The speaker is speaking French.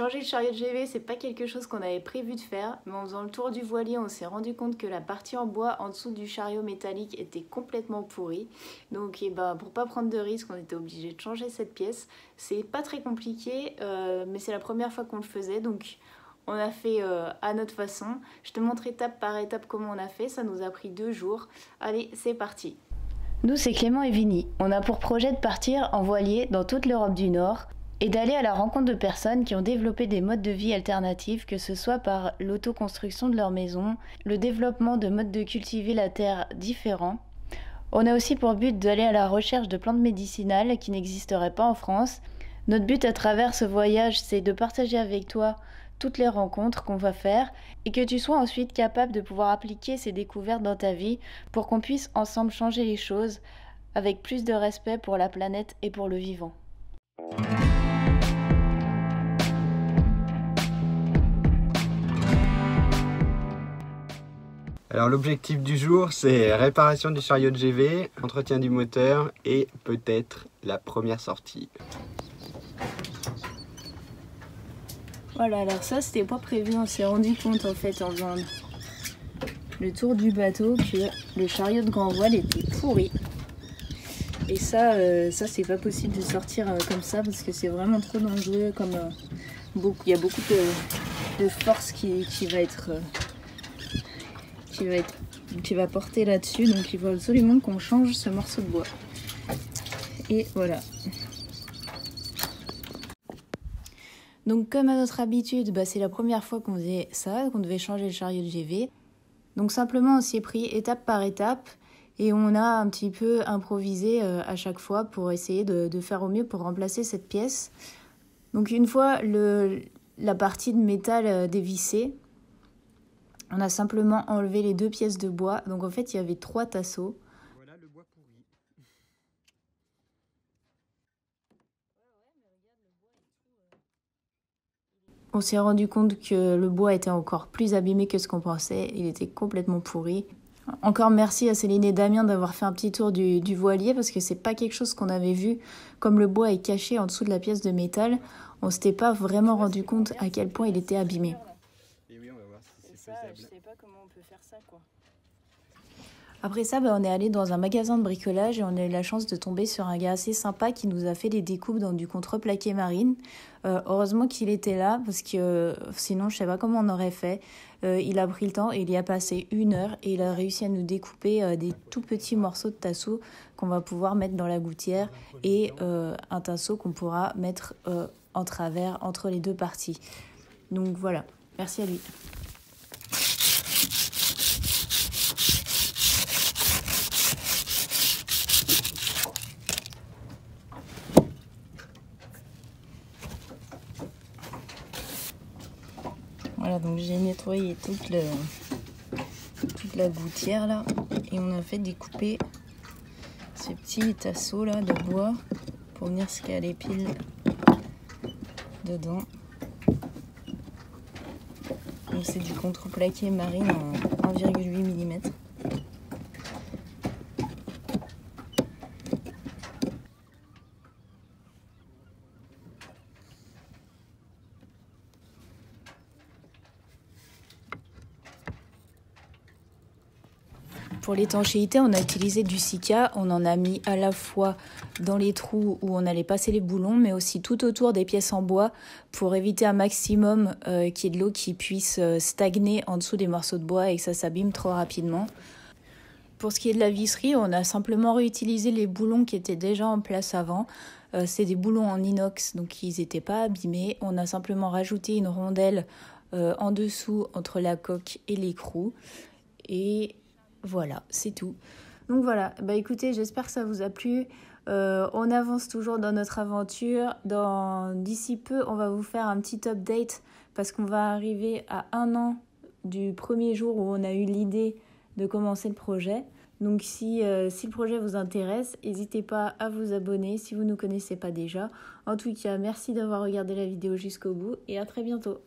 Changer le chariot de GV, c'est pas quelque chose qu'on avait prévu de faire, mais en faisant le tour du voilier, on s'est rendu compte que la partie en bois en dessous du chariot métallique était complètement pourrie. Donc pour pas prendre de risque, on était obligé de changer cette pièce. C'est pas très compliqué, mais c'est la première fois qu'on le faisait, donc on a fait à notre façon. Je te montre étape par étape comment on a fait, ça nous a pris 2 jours. Allez, c'est parti. Nous, c'est Clément et Vinny. On a pour projet de partir en voilier dans toute l'Europe du Nord et d'aller à la rencontre de personnes qui ont développé des modes de vie alternatifs, que ce soit par l'autoconstruction de leur maison, le développement de modes de cultiver la terre différents. On a aussi pour but d'aller à la recherche de plantes médicinales qui n'existeraient pas en France. Notre but à travers ce voyage, c'est de partager avec toi toutes les rencontres qu'on va faire et que tu sois ensuite capable de pouvoir appliquer ces découvertes dans ta vie pour qu'on puisse ensemble changer les choses avec plus de respect pour la planète et pour le vivant. Alors l'objectif du jour, c'est réparation du chariot de GV, entretien du moteur et peut-être la première sortie. Voilà, alors ça c'était pas prévu, on s'est rendu compte en fait en faisant le tour du bateau que le chariot de grand voile était pourri. Et ça c'est pas possible de sortir comme ça parce que c'est vraiment trop dangereux, comme il y a beaucoup de force qui va porter là-dessus, donc il faut absolument qu'on change ce morceau de bois. Et voilà. Donc comme à notre habitude, c'est la première fois qu'on faisait ça, qu'on devait changer le chariot de GV. Donc simplement on s'y est pris étape par étape et on a un petit peu improvisé à chaque fois pour essayer de faire au mieux pour remplacer cette pièce. Donc une fois la partie de métal dévissée, on a simplement enlevé les 2 pièces de bois. Donc en fait, il y avait 3 tasseaux. Voilà le bois pourri. On s'est rendu compte que le bois était encore plus abîmé que ce qu'on pensait. Il était complètement pourri. Encore merci à Céline et Damien d'avoir fait un petit tour du voilier parce que c'est pas quelque chose qu'on avait vu. Comme le bois est caché en dessous de la pièce de métal, on s'était pas vraiment rendu compte à quel point il était abîmé. Et oui, on va voir si c'est faisable. Je sais pas comment on peut faire ça, quoi. Après ça, on est allé dans un magasin de bricolage et on a eu la chance de tomber sur un gars assez sympa qui nous a fait des découpes dans du contreplaqué marine. Heureusement qu'il était là parce que sinon je sais pas comment on aurait fait. Il a pris le temps et il y a passé 1 heure et il a réussi à nous découper des tout petits morceaux de tasseau qu'on va pouvoir mettre dans la gouttière et un tasseau qu'on pourra mettre en travers entre les 2 parties. Donc voilà, merci à lui. Voilà, donc j'ai nettoyé toute la gouttière là et on a fait découper ce petit tasseau là de bois pour venir se caler pile dedans. Donc c'est du contreplaqué marine en 1,8 mm. Pour l'étanchéité, on a utilisé du Sika. On en a mis à la fois dans les trous où on allait passer les boulons, mais aussi tout autour des pièces en bois pour éviter un maximum qu'il y ait de l'eau qui puisse stagner en dessous des morceaux de bois et que ça s'abîme trop rapidement. Pour ce qui est de la visserie, on a simplement réutilisé les boulons qui étaient déjà en place avant. C'est des boulons en inox, donc ils n'étaient pas abîmés. On a simplement rajouté une rondelle en dessous entre la coque et l'écrou. Et voilà, c'est tout. Donc voilà, écoutez, j'espère que ça vous a plu. On avance toujours dans notre aventure. D'ici peu, on va vous faire un petit update parce qu'on va arriver à 1 an du premier jour où on a eu l'idée de commencer le projet. Donc si le projet vous intéresse, n'hésitez pas à vous abonner si vous ne nous connaissez pas déjà. En tout cas, merci d'avoir regardé la vidéo jusqu'au bout et à très bientôt.